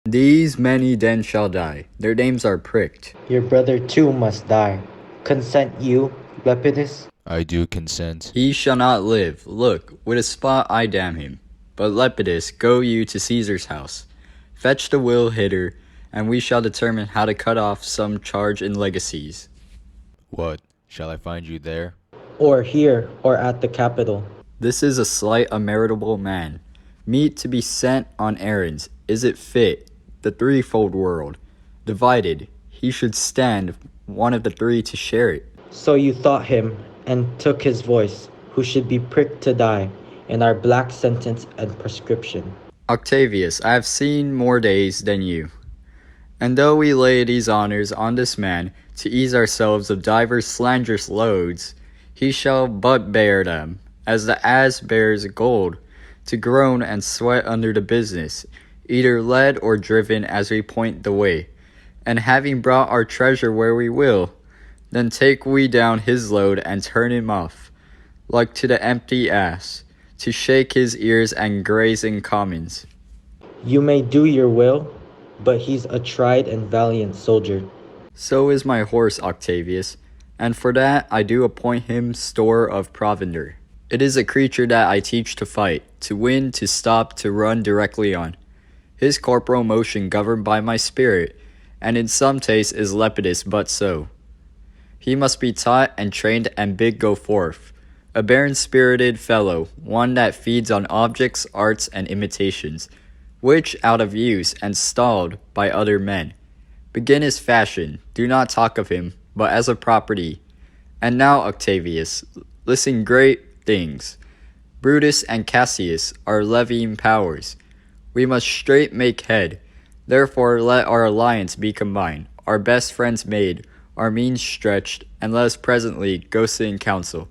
These many then shall die, their names are pricked. Your brother too must die. Consent you, Lepidus? I do consent. He shall not live. Look, with a spot I damn him. But Lepidus, go you to Caesar's house. Fetch the will hither, and we shall determine how to cut off some charge in legacies. What? Shall I find you there? Or here, or at the Capitol. This is a slight unmeritable man. Meet to be sent on errands. Is it fit? The threefold world. Divided, he should stand one of the three to share it. So you thought him, and took his voice, who should be pricked to die, in our black sentence and prescription. Octavius, I have seen more days than you. And though we lay these honors on this man, to ease ourselves of divers slanderous loads, he shall but bear them, as the ass bears gold, to groan and sweat under the business, either led or driven as we point the way. And having brought our treasure where we will, then take we down his load and turn him off, like to the empty ass, to shake his ears and graze in commons. You may do your will, but he's a tried and valiant soldier. So is my horse, Octavius, and for that I do appoint him store of provender. It is a creature that I teach to fight, to win, to stop, to run directly on. His corporal motion governed by my spirit, and in some taste is Lepidus but so. He must be taught and trained and bid go forth, a barren-spirited fellow, one that feeds on objects, arts, and imitations, which, out of use and stalled by other men, begin his fashion, do not talk of him, but as a property. And now, Octavius, listen great things. Brutus and Cassius are levying powers. We must straight make head. Therefore let our alliance be combined, our best friends made, our means stretched, and let us presently go sit in council.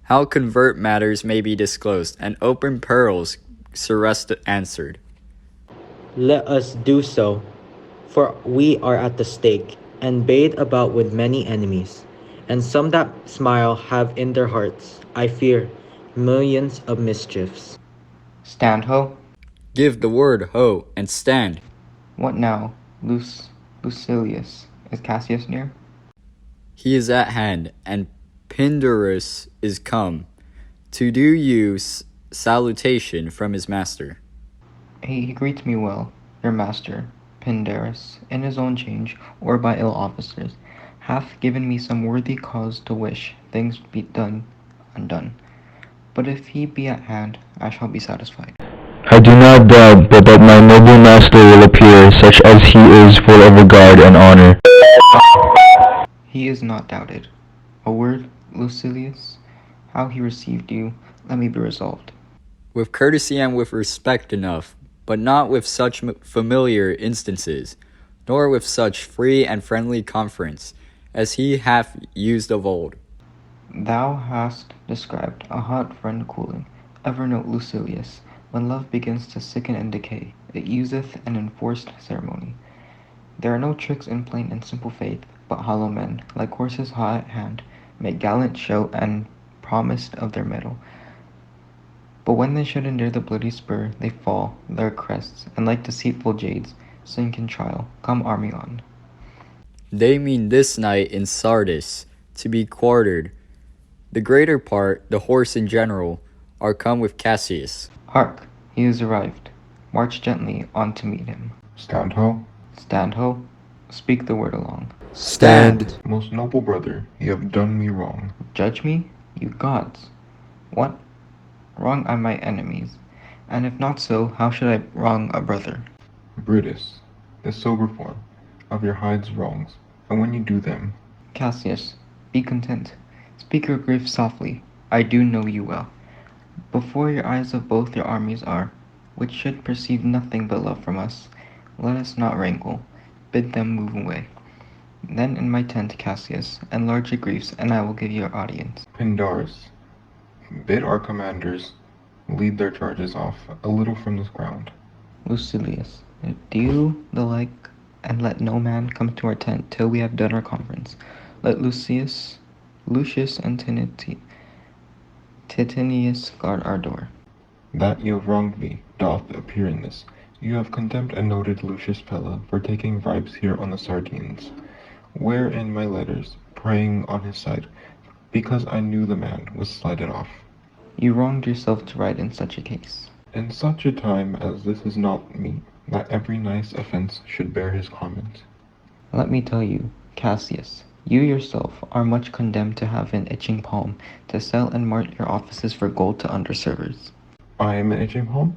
How convert matters may be disclosed, and open perils Serest answered. Let us do so, for we are at the stake, and bade about with many enemies, and some that smile have in their hearts, I fear, millions of mischiefs. Stand, ho. Give the word, ho, and stand. What now, Lucilius? Is Cassius near? He is at hand, and Pindarus is come, to do you salutation from his master. He greets me well, your master, Pindarus, in his own change, or by ill officers, hath given me some worthy cause to wish things be done undone. But if he be at hand, I shall be satisfied. I do not doubt but that my noble master will appear, such as he is full of regard and honor. He is not doubted. A word, Lucilius, how he received you, let me be resolved. With courtesy and with respect enough, but not with such familiar instances, nor with such free and friendly conference, as he hath used of old. Thou hast described a hot friend cooling. Ever note, Lucilius, when love begins to sicken and decay, it useth an enforced ceremony. There are no tricks in plain and simple faith, but hollow men, like horses hot at hand, make gallant show and promised of their mettle. But when they should endure the bloody spur, they fall, their crests, and like deceitful jades, sink in trial. Come army on. They mean this night in Sardis, to be quartered. The greater part, the horse in general, are come with Cassius. Hark, he is arrived. March gently on to meet him. Stand ho. Stand, ho. Speak the word along. Stand! Most noble brother, you have done me wrong. Judge me, you gods. What? Wrong I my enemies, and if not so, how should I wrong a brother? Brutus, the sober form of your hides wrongs, and when you do them, Cassius, be content. Speak your grief softly. I do know you well. Before your eyes of both your armies are, which should perceive nothing but love from us, let us not wrangle. Bid them move away. Then in my tent, Cassius, enlarge your griefs, and I will give you your audience. Pindarus, bid our commanders lead their charges off a little from this ground. Lucilius, do the like, and let no man come to our tent till we have done our conference. Let Lucius and Titinius guard our door. That you have wronged me doth appear in this. You have condemned and noted Lucius Pella for taking bribes here on the Sardines. Where in my letters, praying on his side, because I knew the man was slighted off. You wronged yourself to write in such a case. In such a time as this is not meet, that every nice offense should bear his comment. Let me tell you, Cassius, you yourself are much condemned to have an itching palm to sell and mart your offices for gold to underservers. I am an itching palm?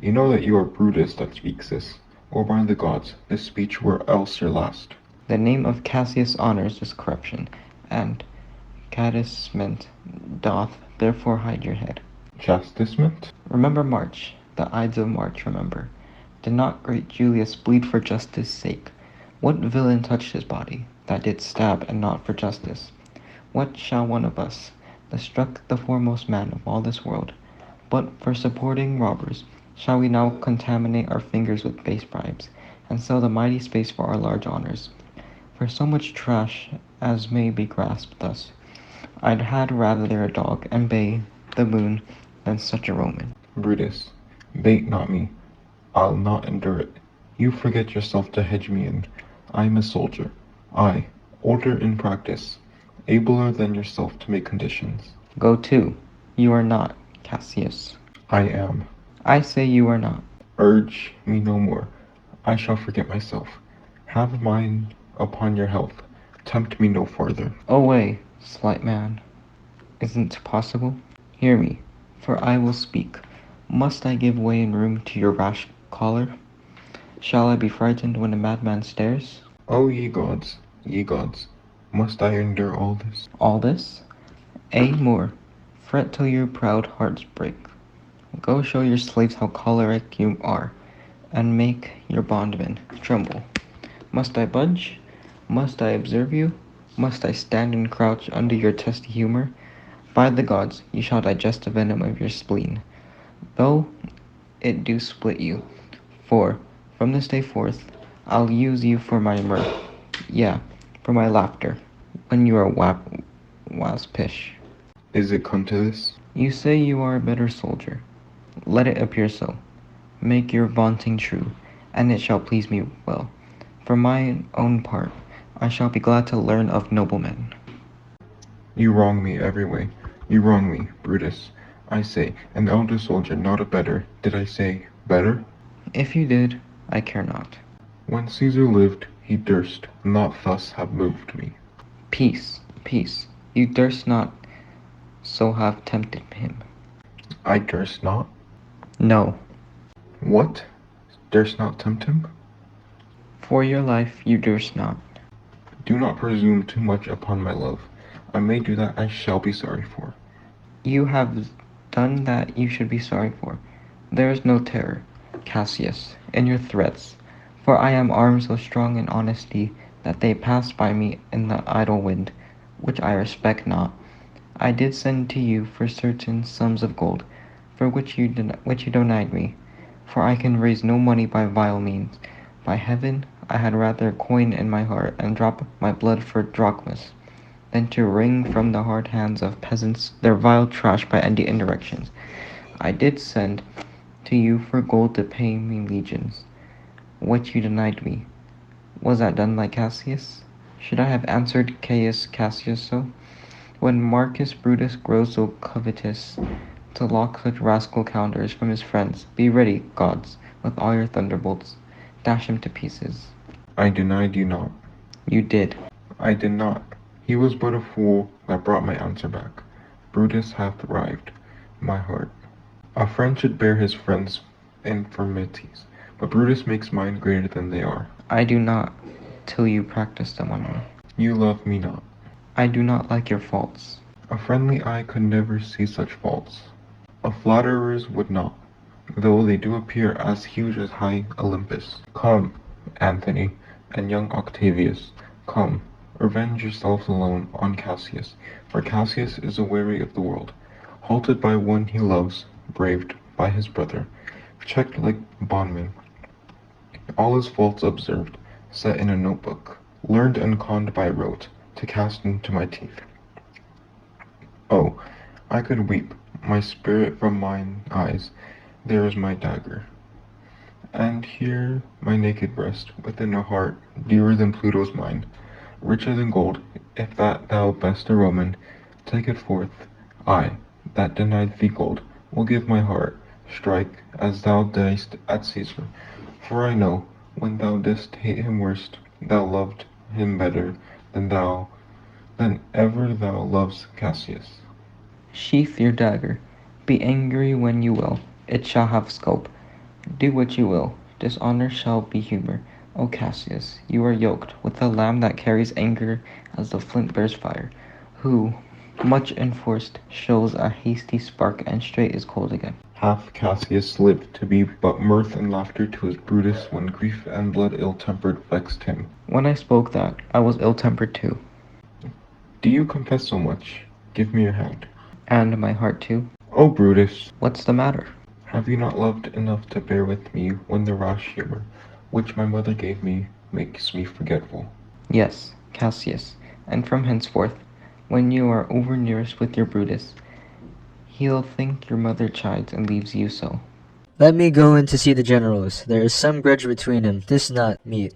You know that you are Brutus that speaks this, or by the gods, this speech were else your last. The name of Cassius honors this corruption, and chastisement doth therefore hide your head. Chastisement? Remember March, the Ides of March, remember. Did not great Julius bleed for justice' sake? What villain touched his body, that did stab and not for justice? What shall one of us, that struck the foremost man of all this world, but for supporting robbers, shall we now contaminate our fingers with base bribes, and sell the mighty space for our large honors? For so much trash as may be grasped thus, I'd had rather a dog and bay the moon than such a Roman. Brutus, bait not me. I'll not endure it. You forget yourself to hedge me in. I am a soldier. I, older in practice, abler than yourself to make conditions. Go to. You are not, Cassius. I am. I say you are not. Urge me no more. I shall forget myself. Have mine upon your health. Tempt me no farther. Away, slight man. Isn't it possible? Hear me, for I will speak. Must I give way in room to your rash choler? Shall I be frightened when a madman stares? O ye gods, must I endure all this? All this? Ay, more. Fret till your proud hearts break. Go show your slaves how choleric you are, and make your bondmen tremble. Must I budge? Must I observe you? Must I stand and crouch under your testy humor? By the gods, you shall digest the venom of your spleen, though it do split you. For, from this day forth, I'll use you for my mirth, yeah, for my laughter, when you are waspish. Is it come to this? You say you are a better soldier. Let it appear so. Make your vaunting true, and it shall please me well. For my own part, I shall be glad to learn of noblemen. You wrong me every way. You wrong me, Brutus. I say, an elder soldier, not a better. Did I say better? If you did, I care not. When Caesar lived, he durst not thus have moved me. Peace, peace. You durst not so have tempted him. I durst not? No. What? Durst not tempt him? For your life you durst not. Do not presume too much upon my love. I may do that I shall be sorry for. You have done that you should be sorry for. There is no terror, Cassius, in your threats, for I am armed so strong in honesty that they pass by me in the idle wind, which I respect not. I did send to you for certain sums of gold, for which you denied me, for I can raise no money by vile means. By heaven, I had rather coin in my heart and drop my blood for drachmas, than to wring from the hard hands of peasants their vile trash by any indirections. I did send to you for gold to pay me legions, which you denied me. Was that done like Cassius? Should I have answered Caius Cassius so? When Marcus Brutus grows so covetous to lock such rascal counters from his friends, be ready, gods, with all your thunderbolts. Dash him to pieces. I denied you not. You did. I did not. He was but a fool that brought my answer back. Brutus hath arrived, my heart. A friend should bear his friend's infirmities, but Brutus makes mine greater than they are. I do not, till you practice them on me. You love me not. I do not like your faults. A friendly eye could never see such faults. A flatterers would not, though they do appear as huge as high Olympus. Come, Anthony, and young Octavius, come, revenge yourselves alone on Cassius, for Cassius is aweary of the world, halted by one he loves, braved by his brother, checked like bondman, all his faults observed, set in a notebook, learned and conned by rote, to cast into my teeth. Oh, I could weep my spirit from mine eyes. There is my dagger. And here my naked breast, within a heart dearer than Pluto's mine, richer than gold, if that thou best a Roman, take it forth. I, that denied thee gold, will give my heart, strike as thou didst at Caesar. For I know, when thou didst hate him worst, thou loved him better than ever thou lovest Cassius. Sheath your dagger. Be angry when you will. It shall have scope. Do what you will. Dishonor shall be humor. O Cassius, you are yoked with a lamb that carries anger as the flint bears fire, who, much enforced, shows a hasty spark and straight is cold again. Hath Cassius lived to be but mirth and laughter to his Brutus when grief and blood ill-tempered vexed him? When I spoke that, I was ill-tempered too. Do you confess so much? Give me your hand. And my heart too. O Brutus, What's the matter? have you not loved enough to bear with me when the rash humor, which my mother gave me, makes me forgetful? Yes, Cassius, and from henceforth, when you are over-nearest with your Brutus, he'll think your mother chides and leaves you so. Let me go in to see the generals. There is some grudge between them. 'Tis not meet.